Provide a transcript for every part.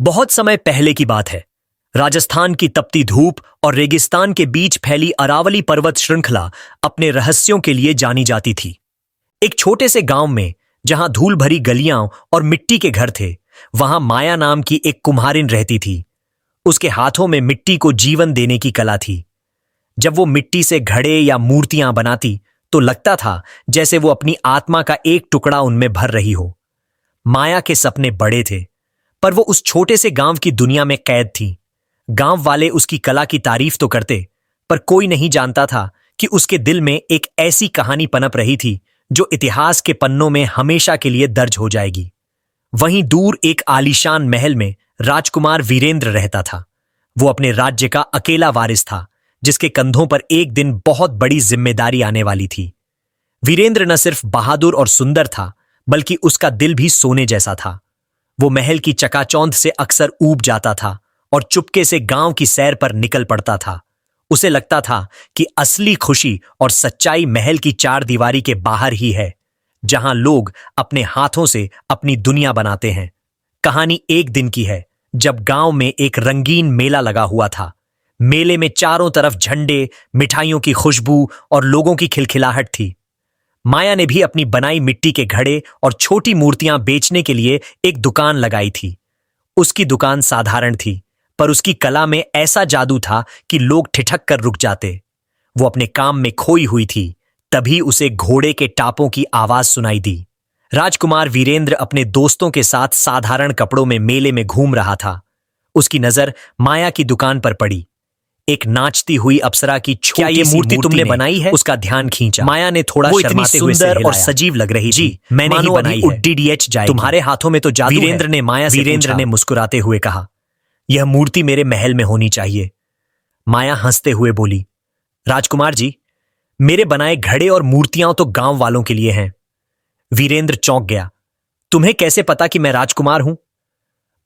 बहुत समय पहले की बात है। राजस्थान की तपती धूप और रेगिस्तान के बीच फैली अरावली पर्वत श्रृंखला अपने रहस्यों के लिए जानी जाती थी। एक छोटे से गांव में, जहां धूल भरी गलियां और मिट्टी के घर थे, वहां माया नाम की एक कुम्हारिन रहती थी। उसके हाथों में मिट्टी को जीवन देने की कला थी। जब वो मिट्टी से घड़े या मूर्तियां बनाती तो लगता था जैसे वो अपनी आत्मा का एक टुकड़ा उनमें भर रही हो। माया के सपने बड़े थे, पर वो उस छोटे से गांव की दुनिया में कैद थी। गांव वाले उसकी कला की तारीफ तो करते, पर कोई नहीं जानता था कि उसके दिल में एक ऐसी कहानी पनप रही थी जो इतिहास के पन्नों में हमेशा के लिए दर्ज हो जाएगी। वहीं दूर एक आलीशान महल में राजकुमार वीरेंद्र रहता था। वो अपने राज्य का अकेला वारिस था, जिसके कंधों पर एक दिन बहुत बड़ी जिम्मेदारी आने वाली थी। वीरेंद्र न सिर्फ बहादुर और सुंदर था, बल्कि उसका दिल भी सोने जैसा था। वो महल की चकाचौंध से अक्सर ऊब जाता था और चुपके से गांव की सैर पर निकल पड़ता था। उसे लगता था कि असली खुशी और सच्चाई महल की चार दीवारी के बाहर ही है, जहां लोग अपने हाथों से अपनी दुनिया बनाते हैं। कहानी एक दिन की है, जब गांव में एक रंगीन मेला लगा हुआ था। मेले में चारों तरफ झंडे, मिठाइयों की खुशबू और लोगों की खिलखिलाहट थी। माया ने भी अपनी बनाई मिट्टी के घड़े और छोटी मूर्तियां बेचने के लिए एक दुकान लगाई थी। उसकी दुकान साधारण थी, पर उसकी कला में ऐसा जादू था कि लोग ठिठक कर रुक जाते। वो अपने काम में खोई हुई थी। तभी उसे घोड़े के टापों की आवाज सुनाई दी। राजकुमार वीरेंद्र अपने दोस्तों के साथ साधारण कपड़ों में मेले में घूम रहा था। उसकी नजर माया की दुकान पर पड़ी। एक नाचती हुई अप्सरा की छोटी सी मूर्ति तुमने बनाई है? उसका ध्यान खींचा। माया ने थोड़ा शर्माते हुए सुंदर और सजीव लग रही थी। मैंने ही बनाई है। डीडीएच जाएगी। तुम्हारे हाथों में तो जादू है। वीरेंद्र ने माया से पूछा। ने मुस्कुराते हुए कहा, यह मूर्ति मेरे महल में होनी चाहिए। माया हंसते हुए बोली, राजकुमार जी, मेरे बनाए घड़े और मूर्तियां तो गांव वालों के लिए हैं। वीरेंद्र चौंक गया। तुम्हें कैसे पता कि मैं राजकुमार हूं?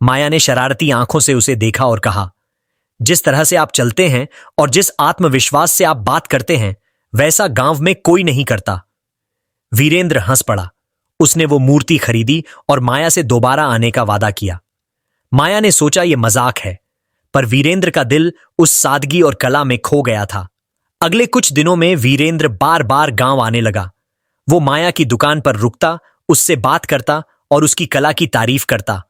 माया ने शरारती आंखों से उसे देखा और कहा, जिस तरह से आप चलते हैं और जिस आत्मविश्वास से आप बात करते हैं, वैसा गांव में कोई नहीं करता। वीरेंद्र हंस पड़ा। उसने वो मूर्ति खरीदी और माया से दोबारा आने का वादा किया। माया ने सोचा यह मजाक है, पर वीरेंद्र का दिल उस सादगी और कला में खो गया था। अगले कुछ दिनों में वीरेंद्र बार बार गांव आने लगा। वो माया की दुकान पर रुकता, उससे बात करता और उसकी कला की तारीफ करता।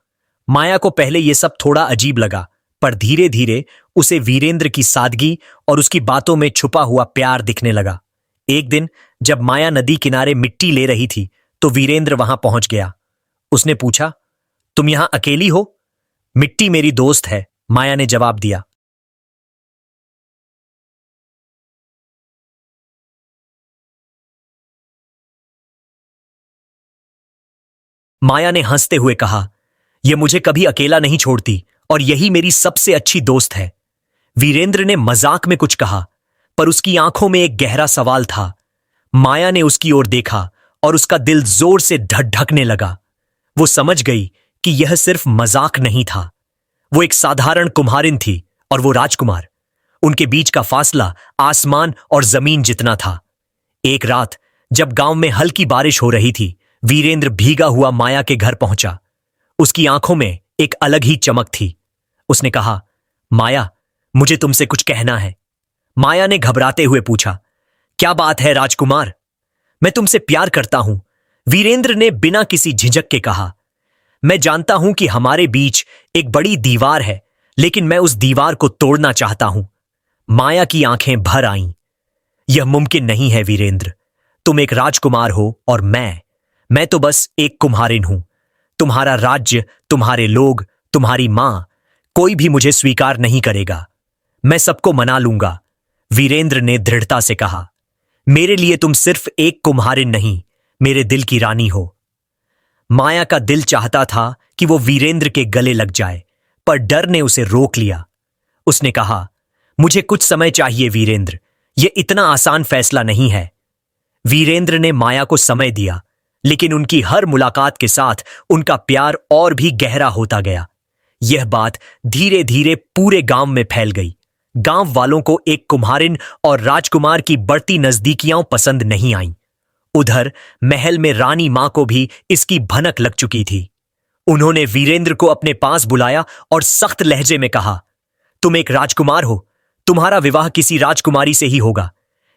माया को पहले यह सब थोड़ा अजीब लगा, पर धीरे धीरे उसे वीरेंद्र की सादगी और उसकी बातों में छुपा हुआ प्यार दिखने लगा। एक दिन जब माया नदी किनारे मिट्टी ले रही थी, तो वीरेंद्र वहां पहुंच गया। उसने पूछा, तुम यहां अकेली हो? मिट्टी मेरी दोस्त है, माया ने जवाब दिया। माया ने हंसते हुए कहा, यह मुझे कभी अकेला नहीं छोड़ती और यही मेरी सबसे अच्छी दोस्त है। वीरेंद्र ने मजाक में कुछ कहा, पर उसकी आंखों में एक गहरा सवाल था। माया ने उसकी ओर देखा और उसका दिल जोर से धड़धकने लगा। वो समझ गई कि यह सिर्फ मजाक नहीं था। वो एक साधारण कुम्हारिन थी और वो राजकुमार। उनके बीच का फासला आसमान और जमीन जितना था। एक रात जब गांव में हल्की बारिश हो रही थी, वीरेंद्र भीगा हुआ माया के घर पहुंचा। उसकी आंखों में एक अलग ही चमक थी। उसने कहा, माया, मुझे तुमसे कुछ कहना है। माया ने घबराते हुए पूछा, क्या बात है राजकुमार? मैं तुमसे प्यार करता हूं, वीरेंद्र ने बिना किसी झिझक के कहा। मैं जानता हूं कि हमारे बीच एक बड़ी दीवार है, लेकिन मैं उस दीवार को तोड़ना चाहता हूं। माया की आंखें भर आईं। यह मुमकिन नहीं है वीरेंद्र। तुम एक राजकुमार हो और मैं तो बस एक कुम्हारिन हूं। तुम्हारा राज्य, तुम्हारे लोग, तुम्हारी मां, कोई भी मुझे स्वीकार नहीं करेगा। मैं सबको मना लूंगा, वीरेंद्र ने दृढ़ता से कहा। मेरे लिए तुम सिर्फ एक कुम्हारिन नहीं, मेरे दिल की रानी हो। माया का दिल चाहता था कि वो वीरेंद्र के गले लग जाए, पर डर ने उसे रोक लिया। उसने कहा, मुझे कुछ समय चाहिए वीरेंद्र, यह इतना आसान फैसला नहीं है। वीरेंद्र ने माया को समय दिया, लेकिन उनकी हर मुलाकात के साथ उनका प्यार और भी गहरा होता गया। यह बात धीरे धीरे पूरे गांव में फैल गई। गांव वालों को एक कुम्हारिन और राजकुमार की बढ़ती नजदीकियां पसंद नहीं आईं। उधर महल में रानी मां को भी इसकी भनक लग चुकी थी। उन्होंने वीरेंद्र को अपने पास बुलाया और सख्त लहजे में कहा, तुम एक राजकुमार हो, तुम्हारा विवाह किसी राजकुमारी से ही होगा।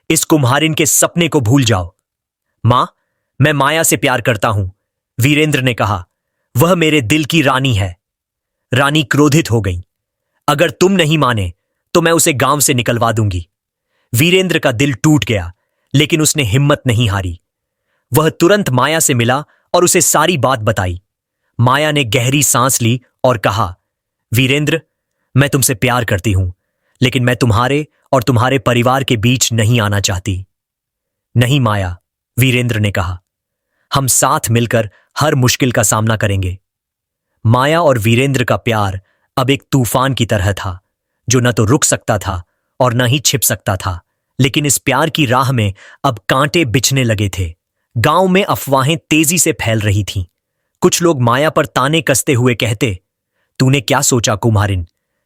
इस कुम्हारिन के सपने को भूल जाओ। मां, मैं माया से प्यार करता हूं, वीरेंद्र ने कहा। वह मेरे दिल की रानी है। रानी क्रोधित हो गई। अगर तुम नहीं माने तो मैं उसे गांव से निकलवा दूंगी। वीरेंद्र का दिल टूट गया, लेकिन उसने हिम्मत नहीं हारी। वह तुरंत माया से मिला और उसे सारी बात बताई। माया ने गहरी सांस ली और कहा, वीरेंद्र, मैं तुमसे प्यार करती हूं, लेकिन मैं तुम्हारे और तुम्हारे परिवार के बीच नहीं आना चाहती। नहीं माया, वीरेंद्र ने कहा, हम साथ मिलकर हर मुश्किल का सामना करेंगे। माया और वीरेंद्र का प्यार अब एक तूफान की तरह था, जो न तो रुक सकता था और न ही छिप सकता था। लेकिन इस प्यार की राह में अब कांटे बिछने लगे थे। गांव में अफवाहें तेजी से फैल रही थीं। कुछ लोग माया पर ताने कसते हुए कहते, तूने क्या सोचा कुम्हारिन,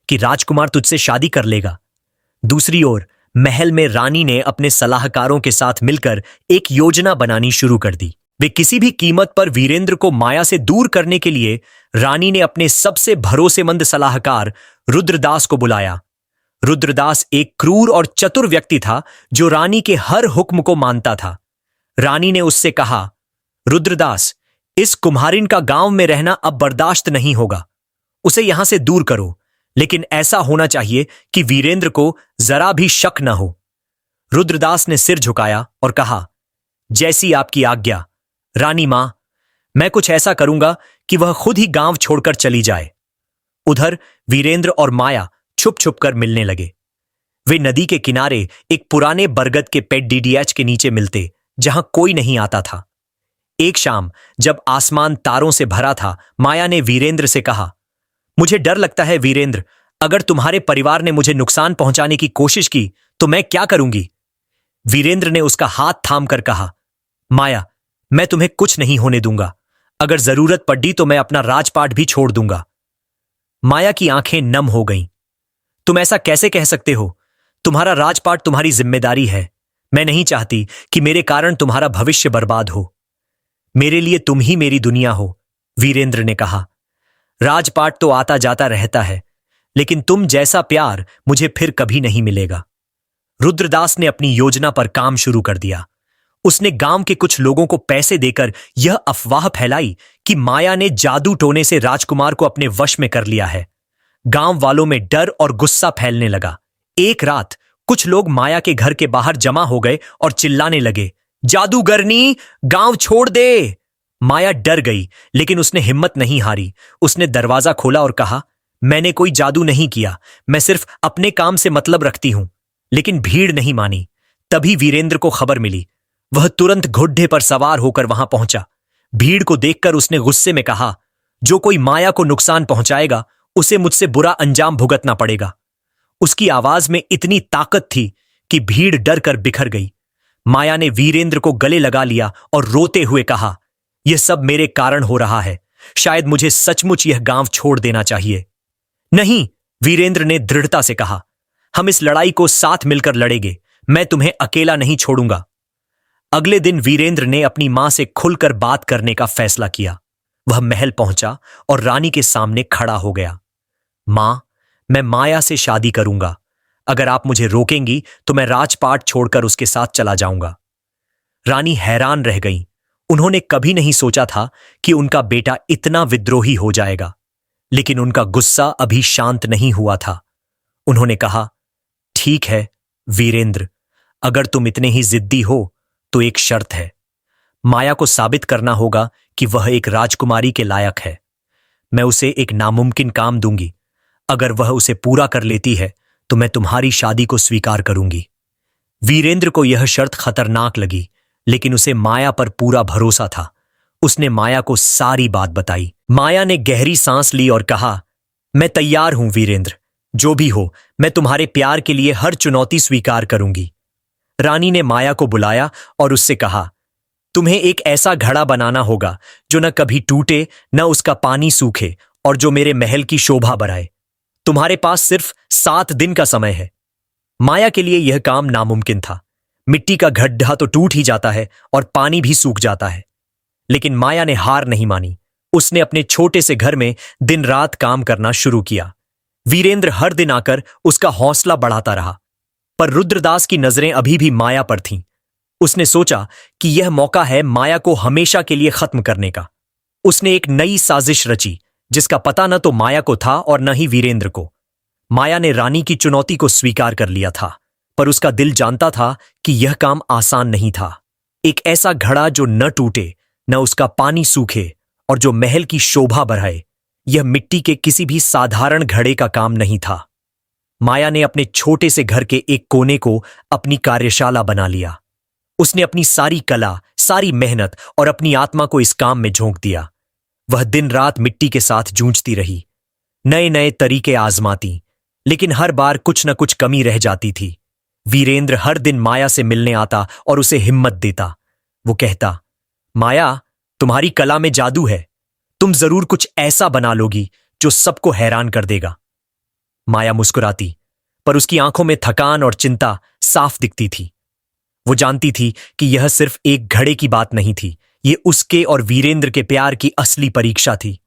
कि राजकुमार तुझसे शादी कर लेगा? दूसरी ओर महल में रानी ने अपने सलाहकारों के साथ मिलकर एक योजना बनानी शुरू कर दी। वे किसी भी कीमत पर वीरेंद्र को माया से दूर करने के लिए रानी ने अपने सबसे भरोसेमंद सलाहकार रुद्रदास को बुलाया। रुद्रदास एक क्रूर और चतुर व्यक्ति था, जो रानी के हर हुक्म को मानता था। रानी ने उससे कहा, रुद्रदास, इस कुम्हारिन का गांव में रहना अब बर्दाश्त नहीं होगा। उसे यहां से दूर करो, लेकिन ऐसा होना चाहिए कि वीरेंद्र को जरा भी शक न हो। रुद्रदास ने सिर झुकाया और कहा, जैसी आपकी आज्ञा रानी मां। मैं कुछ ऐसा करूंगा कि वह खुद ही गांव छोड़कर चली जाए। उधर वीरेंद्र और माया छुप छुप कर मिलने लगे। वे नदी के किनारे एक पुराने बरगद के पेड़ डीडीएच के नीचे मिलते, जहां कोई नहीं आता था। एक शाम जब आसमान तारों से भरा था, माया ने वीरेंद्र से कहा, मुझे डर लगता है वीरेंद्र, अगर तुम्हारे परिवार ने मुझे नुकसान पहुंचाने की कोशिश की तो मैं क्या करूंगी? वीरेंद्र ने उसका हाथ थामकर कहा, माया, मैं तुम्हें कुछ नहीं होने दूंगा। अगर जरूरत पड़ी तो मैं अपना राजपाट भी छोड़ दूंगा। माया की आंखें नम हो गईं। तुम ऐसा कैसे कह सकते हो? तुम्हारा राजपाट तुम्हारी जिम्मेदारी है। मैं नहीं चाहती कि मेरे कारण तुम्हारा भविष्य बर्बाद हो। मेरे लिए तुम ही मेरी दुनिया हो, वीरेंद्र ने कहा। राजपाट तो आता जाता रहता है, लेकिन तुम जैसा प्यार मुझे फिर कभी नहीं मिलेगा। रुद्रदास ने अपनी योजना पर काम शुरू कर दिया। उसने गांव के कुछ लोगों को पैसे देकर यह अफवाह फैलाई कि माया ने जादू टोने से राजकुमार को अपने वश में कर लिया है। गांव वालों में डर और गुस्सा फैलने लगा। एक रात कुछ लोग माया के घर के बाहर जमा हो गए और चिल्लाने लगे, जादूगरनी, गांव छोड़ दे। माया डर गई, लेकिन उसने हिम्मत नहीं हारी। उसने दरवाजा खोला और कहा, मैंने कोई जादू नहीं किया, मैं सिर्फ अपने काम से मतलब रखती हूं। लेकिन भीड़ नहीं मानी। तभी वीरेंद्र को खबर मिली। वह तुरंत घोड़े पर सवार होकर वहां पहुंचा। भीड़ को देखकर उसने गुस्से में कहा, जो कोई माया को नुकसान पहुंचाएगा उसे मुझसे बुरा अंजाम भुगतना पड़ेगा। उसकी आवाज में इतनी ताकत थी कि भीड़ डर कर बिखर गई। माया ने वीरेंद्र को गले लगा लिया और रोते हुए कहा, यह सब मेरे कारण हो रहा है। शायद मुझे सचमुच यह गांव छोड़ देना चाहिए। नहीं, वीरेंद्र ने दृढ़ता से कहा, हम इस लड़ाई को साथ मिलकर लड़ेंगे। मैं तुम्हें अकेला नहीं छोड़ूंगा। अगले दिन वीरेंद्र ने अपनी मां से खुलकर बात करने का फैसला किया। वह महल पहुंचा और रानी के सामने खड़ा हो गया। मां, मैं माया से शादी करूंगा। अगर आप मुझे रोकेंगी तो मैं राजपाट छोड़कर उसके साथ चला जाऊंगा। रानी हैरान रह गई। उन्होंने कभी नहीं सोचा था कि उनका बेटा इतना विद्रोही हो जाएगा, लेकिन उनका गुस्सा अभी शांत नहीं हुआ था। उन्होंने कहा, ठीक है वीरेंद्र, अगर तुम इतने ही जिद्दी हो तो एक शर्त है। माया को साबित करना होगा कि वह एक राजकुमारी के लायक है। मैं उसे एक नामुमकिन काम दूंगी। अगर वह उसे पूरा कर लेती है तो मैं तुम्हारी शादी को स्वीकार करूंगी। वीरेंद्र को यह शर्त खतरनाक लगी, लेकिन उसे माया पर पूरा भरोसा था। उसने माया को सारी बात बताई। माया ने गहरी सांस ली और कहा, मैं तैयार हूं वीरेंद्र, जो भी हो मैं तुम्हारे प्यार के लिए हर चुनौती स्वीकार करूंगी। रानी ने माया को बुलाया और उससे कहा, तुम्हें एक ऐसा घड़ा बनाना होगा जो न कभी टूटे, न उसका पानी सूखे, और जो मेरे महल की शोभा बढ़ाए। तुम्हारे पास सिर्फ 7 दिन का समय है। माया के लिए यह काम नामुमकिन था। मिट्टी का गड्ढा तो टूट ही जाता है और पानी भी सूख जाता है। लेकिन माया ने हार नहीं मानी। उसने अपने छोटे से घर में दिन रात काम करना शुरू किया। वीरेंद्र हर दिन आकर उसका हौसला बढ़ाता रहा, पर रुद्रदास की नजरें अभी भी माया पर थीं। उसने सोचा कि यह मौका है माया को हमेशा के लिए खत्म करने का। उसने एक नई साजिश रची, जिसका पता न तो माया को था और न ही वीरेंद्र को। माया ने रानी की चुनौती को स्वीकार कर लिया था, पर उसका दिल जानता था कि यह काम आसान नहीं था। एक ऐसा घड़ा जो न टूटे, न उसका पानी सूखे और जो महल की शोभा बढ़ाए, यह मिट्टी के किसी भी साधारण घड़े का काम नहीं था। माया ने अपने छोटे से घर के एक कोने को अपनी कार्यशाला बना लिया। उसने अपनी सारी कला, सारी मेहनत और अपनी आत्मा को इस काम में झोंक दिया। वह दिन रात मिट्टी के साथ जूझती रही, नए नए तरीके आजमाती, लेकिन हर बार कुछ न कुछ कमी रह जाती थी। वीरेंद्र हर दिन माया से मिलने आता और उसे हिम्मत देता। वो कहता, माया, तुम्हारी कला में जादू है, तुम जरूर कुछ ऐसा बना लोगी जो सबको हैरान कर देगा। माया मुस्कुराती, पर उसकी आंखों में थकान और चिंता साफ दिखती थी। वो जानती थी कि यह सिर्फ एक घड़े की बात नहीं थी, ये उसके और वीरेंद्र के प्यार की असली परीक्षा थी।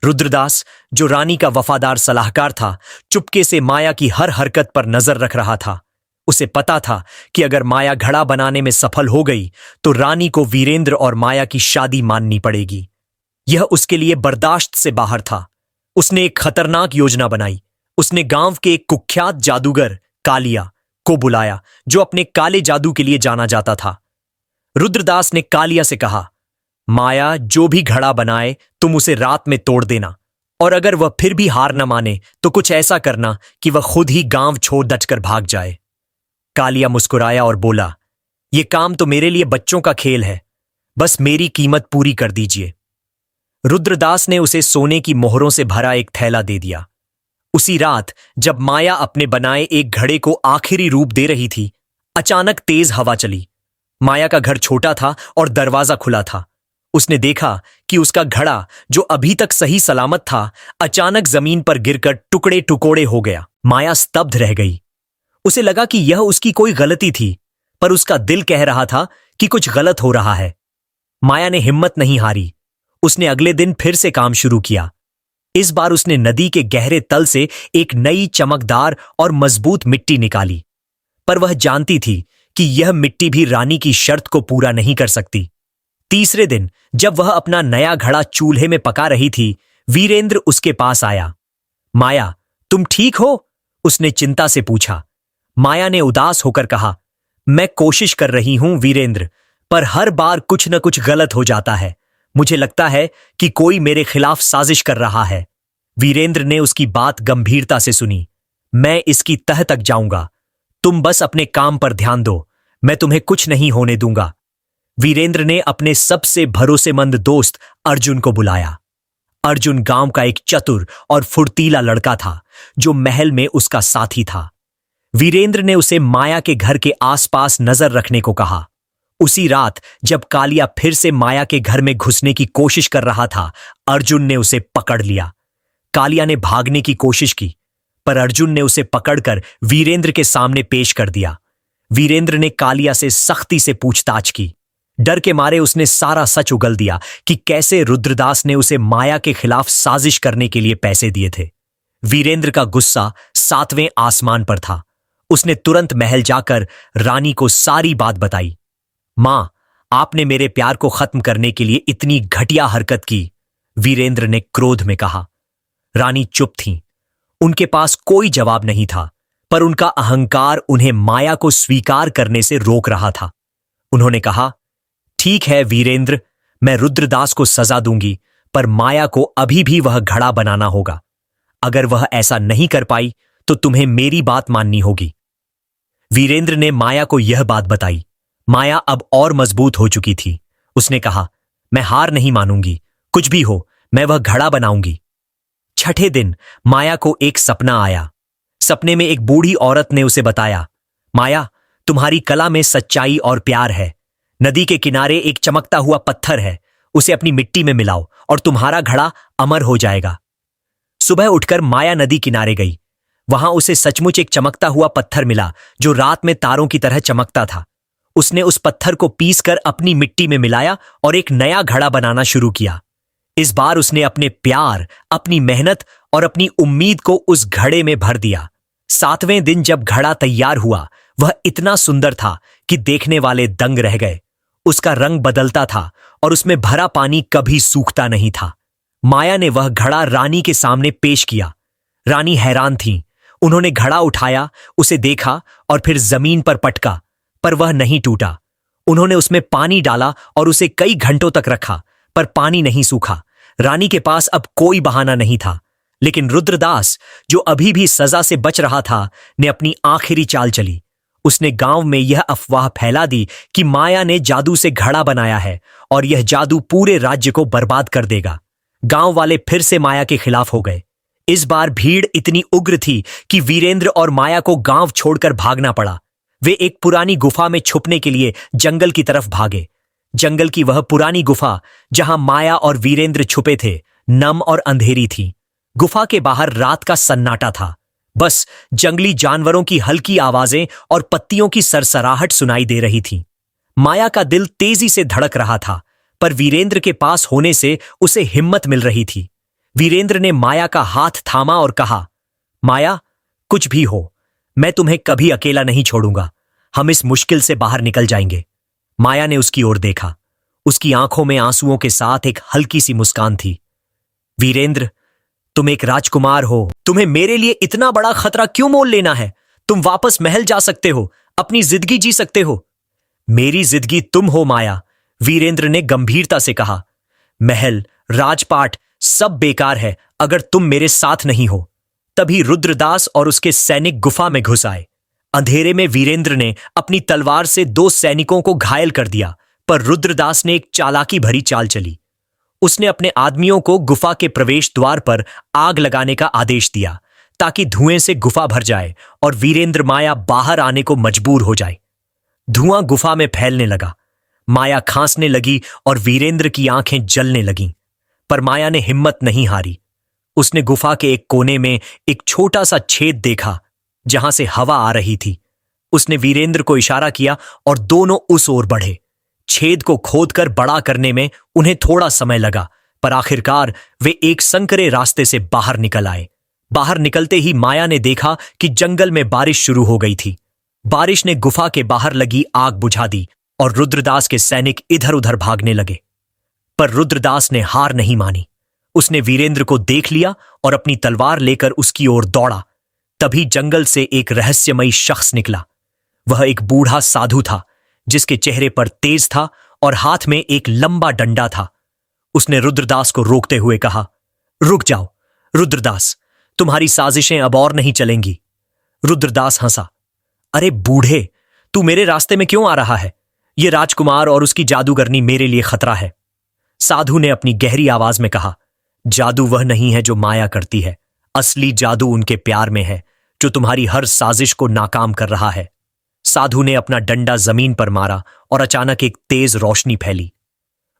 रुद्रदास, जो रानी का वफादार सलाहकार था, चुपके से माया की हर हरकत पर नजर रख रहा था। उसे पता था कि अगर माया घड़ा बनाने में सफल हो गई तो रानी को वीरेंद्र और माया की शादी माननी पड़ेगी। यह उसके लिए बर्दाश्त से बाहर था। उसने एक खतरनाक योजना बनाई। उसने गांव के एक कुख्यात जादूगर कालिया को बुलाया, जो अपने काले जादू के लिए जाना जाता था। रुद्रदास ने कालिया से कहा, माया जो भी घड़ा बनाए तुम उसे रात में तोड़ देना, और अगर वह फिर भी हार न माने तो कुछ ऐसा करना कि वह खुद ही गांव छोड़ डटकर भाग जाए। कालिया मुस्कुराया और बोला, यह काम तो मेरे लिए बच्चों का खेल है, बस मेरी कीमत पूरी कर दीजिए। रुद्रदास ने उसे सोने की मोहरों से भरा एक थैला दे दिया। उसी रात जब माया अपने बनाए एक घड़े को आखिरी रूप दे रही थी, अचानक तेज हवा चली। माया का घर छोटा था और दरवाजा खुला था। उसने देखा कि उसका घड़ा, जो अभी तक सही सलामत था, अचानक जमीन पर गिरकर टुकड़े टुकोड़े हो गया। माया स्तब्ध रह गई। उसे लगा कि यह उसकी कोई गलती थी, पर उसका दिल कह रहा था कि कुछ गलत हो रहा है। माया ने हिम्मत नहीं हारी। उसने अगले दिन फिर से काम शुरू किया। इस बार उसने नदी के गहरे तल से एक नई चमकदार और मजबूत मिट्टी निकाली, पर वह जानती थी कि यह मिट्टी भी रानी की शर्त को पूरा नहीं कर सकती। तीसरे दिन जब वह अपना नया घड़ा चूल्हे में पका रही थी, वीरेंद्र उसके पास आया। माया, तुम ठीक हो? उसने चिंता से पूछा। माया ने उदास होकर कहा, मैं कोशिश कर रही हूं वीरेंद्र, पर हर बार कुछ न कुछ गलत हो जाता है। मुझे लगता है कि कोई मेरे खिलाफ साजिश कर रहा है। वीरेंद्र ने उसकी बात गंभीरता से सुनी। मैं इसकी तह तक जाऊंगा, तुम बस अपने काम पर ध्यान दो, मैं तुम्हें कुछ नहीं होने दूंगा। वीरेंद्र ने अपने सबसे भरोसेमंद दोस्त अर्जुन को बुलाया। अर्जुन गांव का एक चतुर और फुर्तीला लड़का था, जो महल में उसका साथी था। वीरेंद्र ने उसे माया के घर के आसपास नजर रखने को कहा। उसी रात जब कालिया फिर से माया के घर में घुसने की कोशिश कर रहा था, अर्जुन ने उसे पकड़ लिया। कालिया ने भागने की कोशिश की, पर अर्जुन ने उसे पकड़कर वीरेंद्र के सामने पेश कर दिया। वीरेंद्र ने कालिया से सख्ती से पूछताछ की। डर के मारे उसने सारा सच उगल दिया कि कैसे रुद्रदास ने उसे माया के खिलाफ साजिश करने के लिए पैसे दिए थे। वीरेंद्र का गुस्सा 7वें आसमान पर था। उसने तुरंत महल जाकर रानी को सारी बात बताई। मां, आपने मेरे प्यार को खत्म करने के लिए इतनी घटिया हरकत की, वीरेंद्र ने क्रोध में कहा। रानी चुप थीं। उनके पास कोई जवाब नहीं था, पर उनका अहंकार उन्हें माया को स्वीकार करने से रोक रहा था। उन्होंने कहा, ठीक है वीरेंद्र, मैं रुद्रदास को सजा दूंगी, पर माया को अभी भी वह घड़ा बनाना होगा। अगर वह ऐसा नहीं कर पाई तो तुम्हें मेरी बात माननी होगी। वीरेंद्र ने माया को यह बात बताई। माया अब और मजबूत हो चुकी थी। उसने कहा, मैं हार नहीं मानूंगी, कुछ भी हो मैं वह घड़ा बनाऊंगी। छठे दिन माया को एक सपना आया। सपने में एक बूढ़ी औरत ने उसे बताया, माया, तुम्हारी कला में सच्चाई और प्यार है। नदी के किनारे एक चमकता हुआ पत्थर है, उसे अपनी मिट्टी में मिलाओ और तुम्हारा घड़ा अमर हो जाएगा। सुबह उठकर माया नदी किनारे गई। वहां उसे सचमुच एक चमकता हुआ पत्थर मिला, जो रात में तारों की तरह चमकता था। उसने उस पत्थर को पीसकर अपनी मिट्टी में मिलाया और एक नया घड़ा बनाना शुरू किया। इस बार उसने अपने प्यार, अपनी मेहनत और अपनी उम्मीद को उस घड़े में भर दिया। 7वें दिन जब घड़ा तैयार हुआ, वह इतना सुंदर था कि देखने वाले दंग रह गए। उसका रंग बदलता था और उसमें भरा पानी कभी सूखता नहीं था। माया ने वह घड़ा रानी के सामने पेश किया। रानी हैरान थी। उन्होंने घड़ा उठाया, उसे देखा और फिर जमीन पर पटका, पर वह नहीं टूटा। उन्होंने उसमें पानी डाला और उसे कई घंटों तक रखा, पर पानी नहीं सूखा। रानी के पास अब कोई बहाना नहीं था। लेकिन रुद्रदास, जो अभी भी सजा से बच रहा था, ने अपनी आखिरी चाल चली। उसने गांव में यह अफवाह फैला दी कि माया ने जादू से घड़ा बनाया है और यह जादू पूरे राज्य को बर्बाद कर देगा। गांव वाले फिर से माया के खिलाफ हो गए। इस बार भीड़ इतनी उग्र थी कि वीरेंद्र और माया को गांव छोड़कर भागना पड़ा। वे एक पुरानी गुफा में छुपने के लिए जंगल की तरफ भागे। जंगल की वह पुरानी गुफा जहां माया और वीरेंद्र छुपे थे, नम और अंधेरी थी। गुफा के बाहर रात का सन्नाटा था। बस जंगली जानवरों की हल्की आवाजें और पत्तियों की सरसराहट सुनाई दे रही थी। माया का दिल तेजी से धड़क रहा था, पर वीरेंद्र के पास होने से उसे हिम्मत मिल रही थी। वीरेंद्र ने माया का हाथ थामा और कहा, माया, कुछ भी हो, मैं तुम्हें कभी अकेला नहीं छोड़ूंगा। हम इस मुश्किल से बाहर निकल जाएंगे। माया ने उसकी ओर देखा। उसकी आंखों में आंसुओं के साथ एक हल्की सी मुस्कान थी। वीरेंद्र, तुम एक राजकुमार हो। तुम्हें मेरे लिए इतना बड़ा खतरा क्यों मोल लेना है? तुम वापस महल जा सकते हो, अपनी जिंदगी जी सकते हो। मेरी जिंदगी तुम हो माया, वीरेंद्र ने गंभीरता से कहा। महल, राजपाट सब बेकार है अगर तुम मेरे साथ नहीं हो। तभी रुद्रदास और उसके सैनिक गुफा में घुस आए। अंधेरे में वीरेंद्र ने अपनी तलवार से 2 सैनिकों को घायल कर दिया, पर रुद्रदास ने एक चालाकी भरी चाल चली। उसने अपने आदमियों को गुफा के प्रवेश द्वार पर आग लगाने का आदेश दिया, ताकि धुएं से गुफा भर जाए और वीरेंद्र माया बाहर आने को मजबूर हो जाए। धुआं गुफा में फैलने लगा। माया खांसने लगी और वीरेंद्र की आंखें जलने लगीं, पर माया ने हिम्मत नहीं हारी। उसने गुफा के एक कोने में एक छोटा सा छेद देखा, जहां से हवा आ रही थी। उसने वीरेंद्र को इशारा किया और दोनों उस ओर बढ़े। छेद को खोदकर बड़ा करने में उन्हें थोड़ा समय लगा, पर आखिरकार वे एक संकरे रास्ते से बाहर निकल आए। बाहर निकलते ही माया ने देखा कि जंगल में बारिश शुरू हो गई थी। बारिश ने गुफा के बाहर लगी आग बुझा दी और रुद्रदास के सैनिक इधर उधर भागने लगे। पर रुद्रदास ने हार नहीं मानी। उसने वीरेंद्र को देख लिया और अपनी तलवार लेकर उसकी ओर दौड़ा। तभी जंगल से एक रहस्यमयी शख्स निकला। वह एक बूढ़ा साधु था, जिसके चेहरे पर तेज था और हाथ में एक लंबा डंडा था। उसने रुद्रदास को रोकते हुए कहा, रुक जाओ रुद्रदास, तुम्हारी साजिशें अब और नहीं चलेंगी। रुद्रदास हंसा, अरे बूढ़े, तू मेरे रास्ते में क्यों आ रहा है? ये राजकुमार और उसकी जादूगरनी मेरे लिए खतरा है। साधु ने अपनी गहरी आवाज में कहा, जादू वह नहीं है जो माया करती है। असली जादू उनके प्यार में है, जो तुम्हारी हर साजिश को नाकाम कर रहा है। साधु ने अपना डंडा जमीन पर मारा और अचानक एक तेज रोशनी फैली।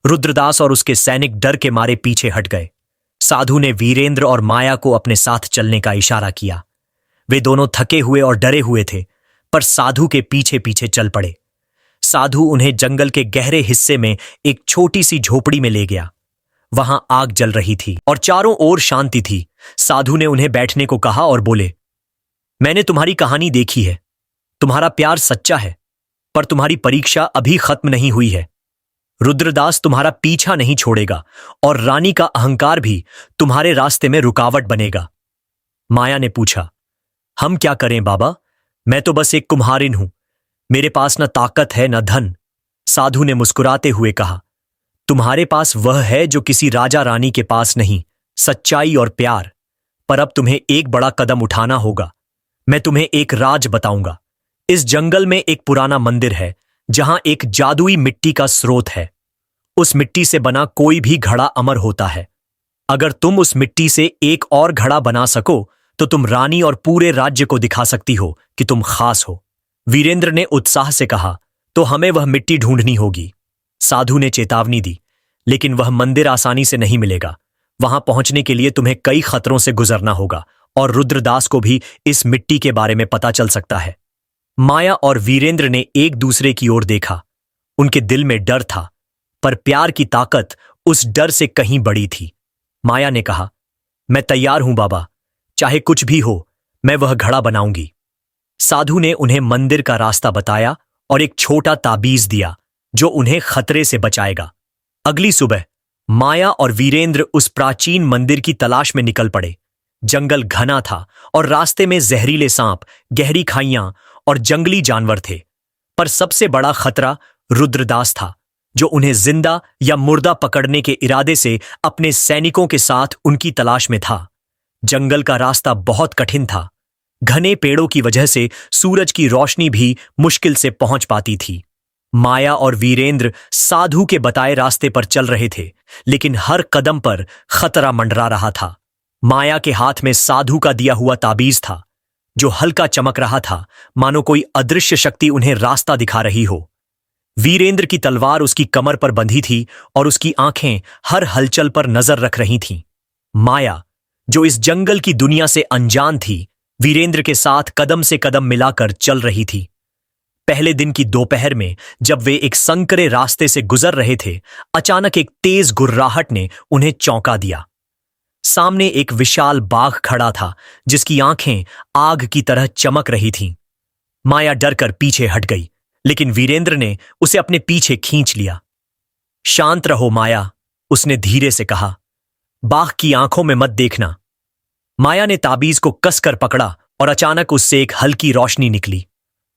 रुद्रदास और उसके सैनिक डर के मारे पीछे हट गए। साधु ने वीरेंद्र और माया को अपने साथ चलने का इशारा किया। वे दोनों थके हुए और डरे हुए थे, पर साधु के पीछे पीछे चल पड़े। साधु उन्हें जंगल के गहरे हिस्से में एक छोटी सी झोपड़ी में ले गया। वहां आग जल रही थी और चारों ओर शांति थी। साधु ने उन्हें बैठने को कहा और बोले, मैंने तुम्हारी कहानी देखी है। तुम्हारा प्यार सच्चा है, पर तुम्हारी परीक्षा अभी खत्म नहीं हुई है। रुद्रदास तुम्हारा पीछा नहीं छोड़ेगा और रानी का अहंकार भी तुम्हारे रास्ते में रुकावट बनेगा। माया ने पूछा, हम क्या करें बाबा? मैं तो बस एक कुम्हारिन हूं। मेरे पास न ताकत है न धन। साधु ने मुस्कुराते हुए कहा, तुम्हारे पास वह है जो किसी राजा रानी के पास नहीं, सच्चाई और प्यार। पर अब तुम्हें एक बड़ा कदम उठाना होगा। मैं तुम्हें एक राज बताऊंगा। इस जंगल में एक पुराना मंदिर है, जहां एक जादुई मिट्टी का स्रोत है। उस मिट्टी से बना कोई भी घड़ा अमर होता है। अगर तुम उस मिट्टी से एक और घड़ा बना सको, तो तुम रानी और पूरे राज्य को दिखा सकती हो कि तुम खास हो। वीरेंद्र ने उत्साह से कहा, तो हमें वह मिट्टी ढूंढनी होगी। साधु ने चेतावनी दी, लेकिन वह मंदिर आसानी से नहीं मिलेगा। वहां पहुंचने के लिए तुम्हें कई खतरों से गुजरना होगा और रुद्रदास को भी इस मिट्टी के बारे में पता चल सकता है। माया और वीरेंद्र ने एक दूसरे की ओर देखा। उनके दिल में डर था, पर प्यार की ताकत उस डर से कहीं बड़ी थी। माया ने कहा, मैं तैयार हूं बाबा, चाहे कुछ भी हो, मैं वह घड़ा बनाऊंगी। साधु ने उन्हें मंदिर का रास्ता बताया और एक छोटा ताबीज दिया जो उन्हें खतरे से बचाएगा। अगली सुबह माया और वीरेंद्र उस प्राचीन मंदिर की तलाश में निकल पड़े। जंगल घना था और रास्ते में जहरीले सांप, गहरी खाइयां और जंगली जानवर थे। पर सबसे बड़ा खतरा रुद्रदास था, जो उन्हें जिंदा या मुर्दा पकड़ने के इरादे से अपने सैनिकों के साथ उनकी तलाश में था। जंगल का रास्ता बहुत कठिन था। घने पेड़ों की वजह से सूरज की रोशनी भी मुश्किल से पहुंच पाती थी। माया और वीरेंद्र साधु के बताए रास्ते पर चल रहे थे, लेकिन हर कदम पर खतरा मंडरा रहा था। माया के हाथ में साधु का दिया हुआ ताबीज था, जो हल्का चमक रहा था, मानो कोई अदृश्य शक्ति उन्हें रास्ता दिखा रही हो। वीरेंद्र की तलवार उसकी कमर पर बंधी थी और उसकी आंखें हर हलचल पर नजर रख रही थीं। माया, जो इस जंगल की दुनिया से अनजान थी, वीरेंद्र के साथ कदम से कदम मिलाकर चल रही थी। पहले दिन की दोपहर में जब वे एक संकरे रास्ते से गुजर रहे थे, अचानक एक तेज गुर्राहट ने उन्हें चौंका दिया। सामने एक विशाल बाघ खड़ा था, जिसकी आंखें आग की तरह चमक रही थीं। माया डरकर पीछे हट गई, लेकिन वीरेंद्र ने उसे अपने पीछे खींच लिया। शांत रहो माया, उसने धीरे से कहा, बाघ की आंखों में मत देखना। माया ने ताबीज को कसकर पकड़ा और अचानक उससे एक हल्की रोशनी निकली।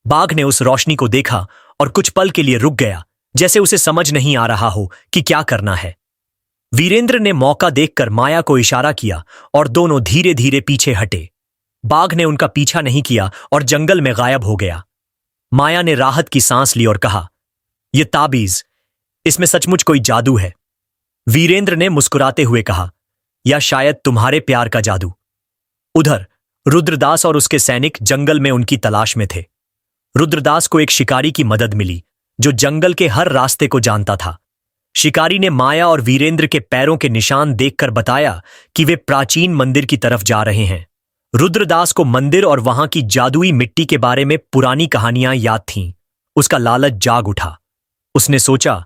बाघ ने उस रोशनी को देखा और कुछ पल के लिए रुक गया, जैसे उसे समझ नहीं आ रहा हो कि क्या करना है। वीरेंद्र ने मौका देखकर माया को इशारा किया और दोनों धीरे धीरे पीछे हटे। बाघ ने उनका पीछा नहीं किया और जंगल में गायब हो गया। माया ने राहत की सांस ली और कहा, यह ताबीज, इसमें सचमुच कोई जादू है। वीरेंद्र ने मुस्कुराते हुए कहा, या शायद तुम्हारे प्यार का जादू। उधर रुद्रदास और उसके सैनिक जंगल में उनकी तलाश में थे। रुद्रदास को एक शिकारी की मदद मिली, जो जंगल के हर रास्ते को जानता था। शिकारी ने माया और वीरेंद्र के पैरों के निशान देखकर बताया कि वे प्राचीन मंदिर की तरफ जा रहे हैं। रुद्रदास को मंदिर और वहां की जादुई मिट्टी के बारे में पुरानी कहानियां याद थीं। उसका लालच जाग उठा। उसने सोचा,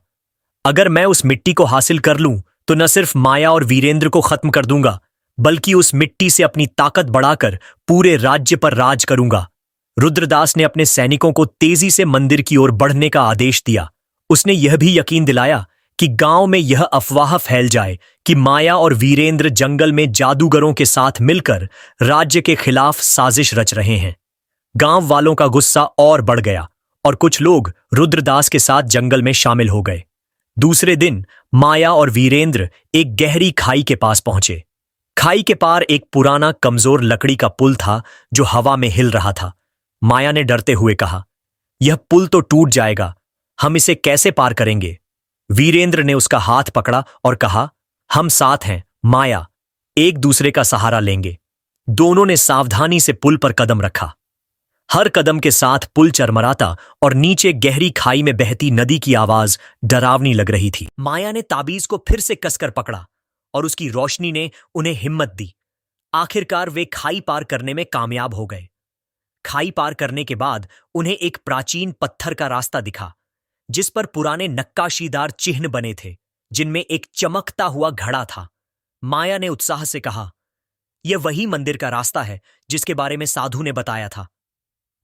अगर मैं उस मिट्टी को हासिल कर लूं तो न सिर्फ माया और वीरेंद्र को खत्म कर दूंगा, बल्कि उस मिट्टी से अपनी ताकत बढ़ाकर पूरे राज्य पर राज करूंगा। रुद्रदास ने अपने सैनिकों को तेजी से मंदिर की ओर बढ़ने का आदेश दिया। उसने यह भी यकीन दिलाया कि गांव में यह अफवाह फैल जाए कि माया और वीरेंद्र जंगल में जादूगरों के साथ मिलकर राज्य के खिलाफ साजिश रच रहे हैं। गांव वालों का गुस्सा और बढ़ गया और कुछ लोग रुद्रदास के साथ जंगल में शामिल हो गए। दूसरे दिन माया और वीरेंद्र एक गहरी खाई के पास पहुंचे। खाई के पार एक पुराना कमजोर लकड़ी का पुल था, जो हवा में हिल रहा था। माया ने डरते हुए कहा, यह पुल तो टूट जाएगा, हम इसे कैसे पार करेंगे? वीरेंद्र ने उसका हाथ पकड़ा और कहा, हम साथ हैं माया, एक दूसरे का सहारा लेंगे। दोनों ने सावधानी से पुल पर कदम रखा। हर कदम के साथ पुल चरमराता और नीचे गहरी खाई में बहती नदी की आवाज डरावनी लग रही थी। माया ने ताबीज को फिर से कसकर पकड़ा और उसकी रोशनी ने उन्हें हिम्मत दी। आखिरकार वे खाई पार करने में कामयाब हो गए। खाई पार करने के बाद उन्हें एक प्राचीन पत्थर का रास्ता दिखा, जिस पर पुराने नक्काशीदार चिन्ह बने थे, जिनमें एक चमकता हुआ घड़ा था। माया ने उत्साह से कहा, यह वही मंदिर का रास्ता है जिसके बारे में साधु ने बताया था।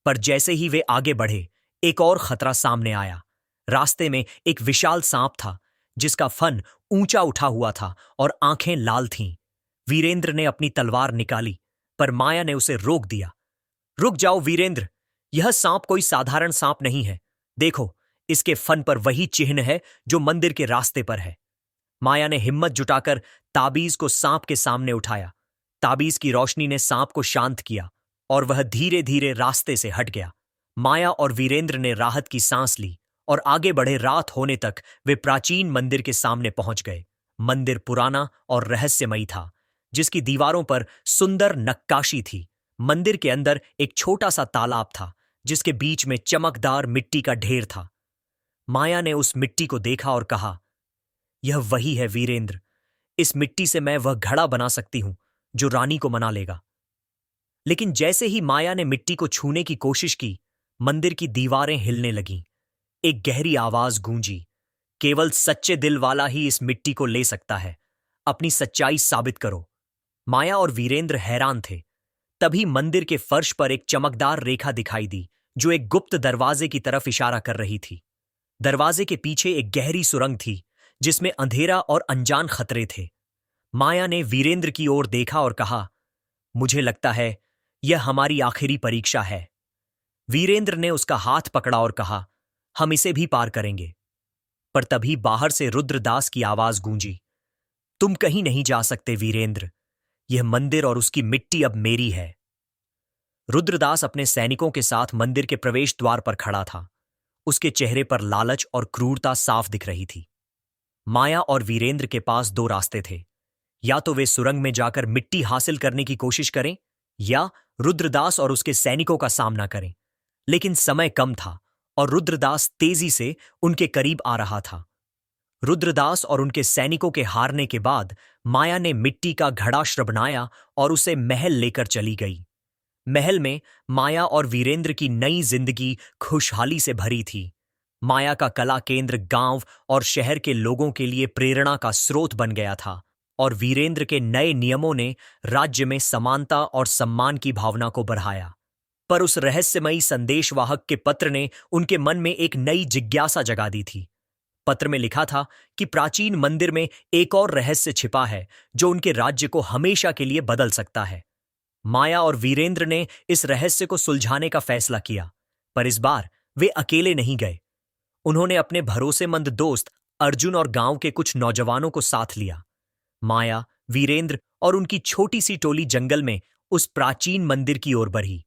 पर जैसे ही वे आगे बढ़े, एक और खतरा सामने आया। रास्ते में एक विशाल सांप था, जिसका फन ऊंचा उठा हुआ था और आंखें लाल थीं। वीरेंद्र ने अपनी तलवार निकाली, पर माया ने उसे रोक दिया। रुक जाओ वीरेंद्र, यह सांप कोई साधारण सांप नहीं है। देखो, इसके फन पर वही चिन्ह है जो मंदिर के रास्ते पर है। माया ने हिम्मत जुटाकर ताबीज को सांप के सामने उठाया। ताबीज की रोशनी ने सांप को शांत किया और वह धीरे धीरे रास्ते से हट गया। माया और वीरेंद्र ने राहत की सांस ली और आगे बढ़े। रात होने तक वे प्राचीन मंदिर के सामने पहुंच गए। मंदिर पुराना और रहस्यमयी था, जिसकी दीवारों पर सुंदर नक्काशी थी। मंदिर के अंदर एक छोटा सा तालाब था, जिसके बीच में चमकदार मिट्टी का ढेर था। माया ने उस मिट्टी को देखा और कहा, यह वही है वीरेंद्र, इस मिट्टी से मैं वह घड़ा बना सकती हूं जो रानी को मना लेगा। लेकिन जैसे ही माया ने मिट्टी को छूने की कोशिश की, मंदिर की दीवारें हिलने लगीं। एक गहरी आवाज गूंजी, केवल सच्चे दिल वाला ही इस मिट्टी को ले सकता है। अपनी सच्चाई साबित करो। माया और वीरेंद्र हैरान थे। तभी मंदिर के फर्श पर एक चमकदार रेखा दिखाई दी जो एक गुप्त दरवाजे की तरफ इशारा कर रही थी। दरवाजे के पीछे एक गहरी सुरंग थी जिसमें अंधेरा और अनजान खतरे थे। माया ने वीरेंद्र की ओर देखा और कहा, मुझे लगता है यह हमारी आखिरी परीक्षा है। वीरेंद्र ने उसका हाथ पकड़ा और कहा, हम इसे भी पार करेंगे। पर तभी बाहर से रुद्रदास की आवाज गूंजी, तुम कहीं नहीं जा सकते वीरेंद्र, यह मंदिर और उसकी मिट्टी अब मेरी है। रुद्रदास अपने सैनिकों के साथ मंदिर के प्रवेश द्वार पर खड़ा था। उसके चेहरे पर लालच और क्रूरता साफ दिख रही थी। माया और वीरेंद्र के पास दो रास्ते थे। या तो वे सुरंग में जाकर मिट्टी हासिल करने की कोशिश करें या रुद्रदास और उसके सैनिकों का सामना करें। लेकिन समय कम था और रुद्रदास तेजी से उनके करीब आ रहा था। रुद्रदास और उनके सैनिकों के हारने के बाद माया ने मिट्टी का घड़ाश्र बनाया और उसे महल लेकर चली गई। महल में माया और वीरेंद्र की नई जिंदगी खुशहाली से भरी थी। माया का कला केंद्र गांव और शहर के लोगों के लिए प्रेरणा का स्रोत बन गया था और वीरेंद्र के नए नियमों ने राज्य में समानता और सम्मान की भावना को बढ़ाया। पर उस रहस्यमयी संदेशवाहक के पत्र ने उनके मन में एक नई जिज्ञासा जगा दी थी। पत्र में लिखा था कि प्राचीन मंदिर में एक और रहस्य छिपा है जो उनके राज्य को हमेशा के लिए बदल सकता है। माया और वीरेंद्र ने इस रहस्य को सुलझाने का फैसला किया, पर इस बार वे अकेले नहीं गए। उन्होंने अपने भरोसेमंद दोस्त अर्जुन और गांव के कुछ नौजवानों को साथ लिया। माया, वीरेंद्र और उनकी छोटी सी टोली जंगल में उस प्राचीन मंदिर की ओर बढ़ी।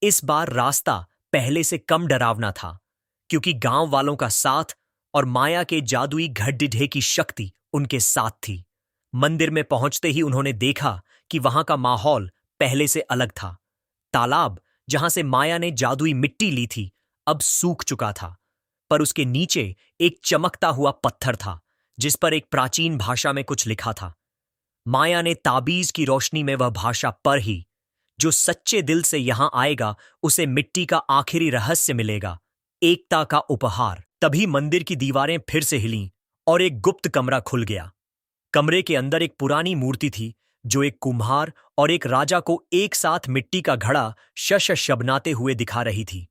इस बार रास्ता पहले से कम डरावना था, क्योंकि गांव वालों का साथ और माया के जादुई घड्डिढे की शक्ति उनके साथ थी। मंदिर में पहुंचते ही उन्होंने देखा कि वहां का माहौल पहले से अलग था। तालाब, जहां से माया ने जादुई मिट्टी ली थी, अब सूख चुका था, पर उसके नीचे एक चमकता हुआ पत्थर था जिस पर एक प्राचीन भाषा में कुछ लिखा था। माया ने ताबीज की रोशनी में वह भाषा पढ़ ही, जो सच्चे दिल से यहां आएगा उसे मिट्टी का आखिरी रहस्य मिलेगा, एकता का उपहार। तभी मंदिर की दीवारें फिर से हिलीं और एक गुप्त कमरा खुल गया। कमरे के अंदर एक पुरानी मूर्ति थी जो एक कुम्हार और एक राजा को एक साथ मिट्टी का घड़ा शश शबनाते हुए दिखा रही थी।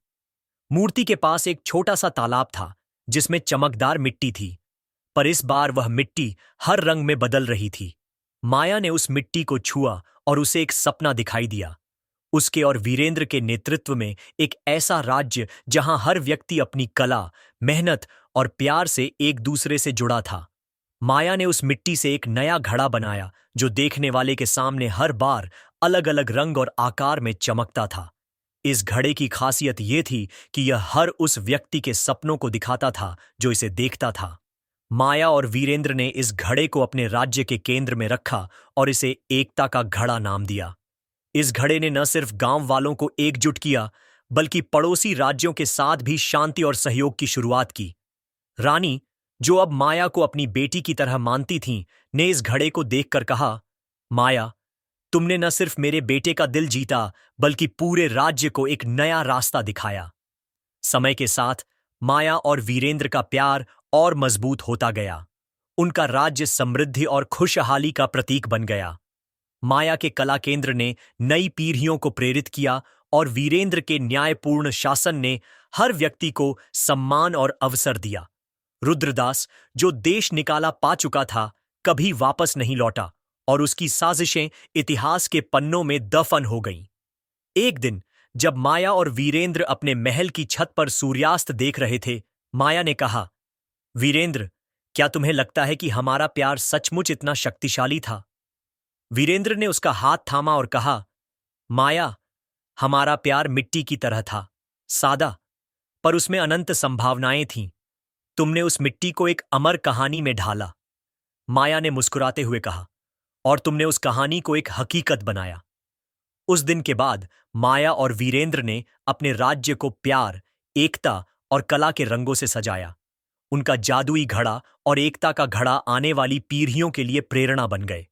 मूर्ति के पास एक छोटा सा तालाब था जिसमें चमकदार मिट्टी थी, पर इस बार वह मिट्टी हर रंग में बदल रही थी। माया ने उस मिट्टी को छुआ और उसे एक सपना दिखाई दिया। उसके और वीरेंद्र के नेतृत्व में एक ऐसा राज्य जहां हर व्यक्ति अपनी कला, मेहनत और प्यार से एक दूसरे से जुड़ा था। माया ने उस मिट्टी से एक नया घड़ा बनाया जो देखने वाले के सामने हर बार अलग अलग रंग और आकार में चमकता था। इस घड़े की खासियत यह थी कि यह हर उस व्यक्ति के सपनों को दिखाता था जो इसे देखता था। माया और वीरेंद्र ने इस घड़े को अपने राज्य के केंद्र में रखा और इसे एकता का घड़ा नाम दिया। इस घड़े ने न सिर्फ गांव वालों को एकजुट किया, बल्कि पड़ोसी राज्यों के साथ भी शांति और सहयोग की शुरुआत की। रानी, जो अब माया को अपनी बेटी की तरह मानती थीं, ने इस घड़े को देखकर कहा, माया, तुमने न सिर्फ मेरे बेटे का दिल जीता, बल्कि पूरे राज्य को एक नया रास्ता दिखाया। समय के साथ माया और वीरेंद्र का प्यार और मजबूत होता गया। उनका राज्य समृद्धि और खुशहाली का प्रतीक बन गया। माया के कला केंद्र ने नई पीढ़ियों को प्रेरित किया और वीरेंद्र के न्यायपूर्ण शासन ने हर व्यक्ति को सम्मान और अवसर दिया। रुद्रदास, जो देश निकाला पा चुका था, कभी वापस नहीं लौटा और उसकी साजिशें इतिहास के पन्नों में दफन हो गईं। एक दिन जब माया और वीरेंद्र अपने महल की छत पर सूर्यास्त देख रहे थे, माया ने कहा, वीरेंद्र, क्या तुम्हें लगता है कि हमारा प्यार सचमुच इतना शक्तिशाली था? वीरेंद्र ने उसका हाथ थामा और कहा, माया, हमारा प्यार मिट्टी की तरह था, सादा, पर उसमें अनंत संभावनाएं थीं। तुमने उस मिट्टी को एक अमर कहानी में ढाला। माया ने मुस्कुराते हुए कहा, और तुमने उस कहानी को एक हकीकत बनाया। उस दिन के बाद माया और वीरेंद्र ने अपने राज्य को प्यार, एकता और कला के रंगों से सजाया। उनका जादुई घड़ा और एकता का घड़ा आने वाली पीढ़ियों के लिए प्रेरणा बन गए।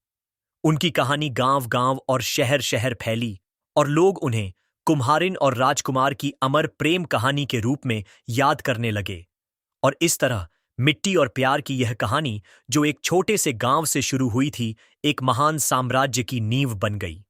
उनकी कहानी गांव-गांव और शहर-शहर फैली और लोग उन्हें कुम्हारिन और राजकुमार की अमर प्रेम कहानी के रूप में याद करने लगे। और इस तरह मिट्टी और प्यार की यह कहानी जो एक छोटे से गांव से शुरू हुई थी एक महान साम्राज्य की नींव बन गई।